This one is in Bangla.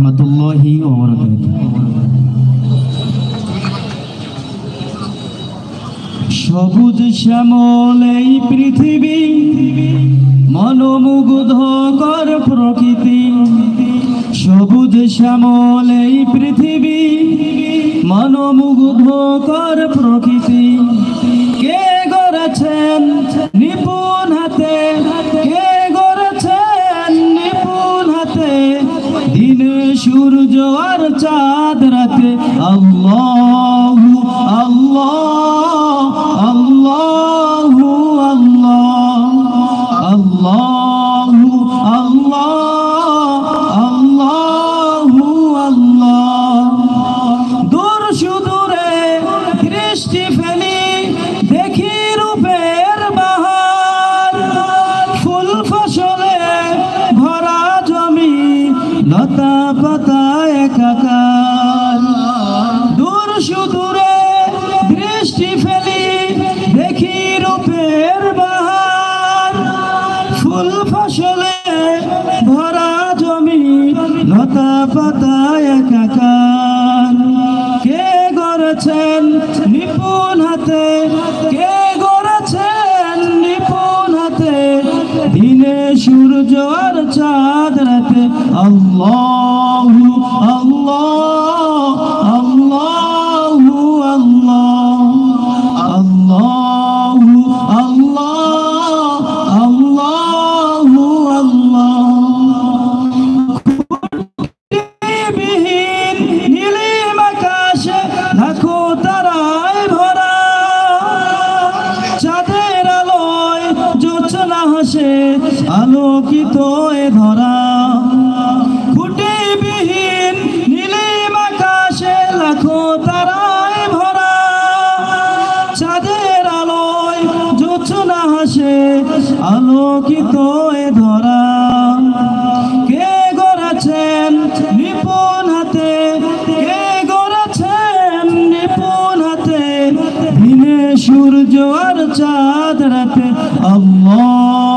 রহমতুল্লাহি ওয়া বারাকাতুহু। সবুজ শ্যামল এই পৃথিবী, মনোমুগ্ধকর প্রকৃতি। সবুজ শ্যামল এই পৃথিবী, মনোমুগ্ধকর প্রকৃতি। কে গড়েছেন নিপুণ হাতে, কে গড়েছেন নিপুণ হাতে, দিনে সূর্য আর চাঁদ রাতে। আল্লাহু আল্লাহ, আল্লাহু আল্লাহ, আল্লাহু আল্লাহ, আল্লাহু আল্লাহ। দূর সুদূরে দৃষ্টি ফেলি, দেখি রূপের বাহার। ফুল ফসলে ভরা জমি, লতা পাতা একাকার। দূর সুদূরে দৃষ্টি ফেলি, দেখি রূপের বাহার। ফুল ফসলে ভরা জমি, লতা পাতা একাকার। কে গড়েছেন নিপুণ হাতে, কে গড়েছেন নিপুণ হাতে, দিনে সূর্য আর চাঁদ রাতে। আল্লাহু আল্লাহ, আল্লাহু আল্লাহ, আল্লাহু আল্লাহ, আল্লাহু আল্লাহ। খুঁটিবিহীন নীলিম আকাশে লাখো তারায় ভরা, চাঁদের আলোয় জোছনা হাসে, আলোকিত এ ধরা। খুঁটিবিহীন নীলিম আকাশে লাখো তারায় ভরা, চাঁদের আলোয় জোছনা হাসে, আলোকিত এ ধরা। কে গড়েছেন নিপুণ হাতে, কে গড়েছেন নিপুণ হাতে, দিনে সূর্য আর চাঁদ রাতে। আল্লাহ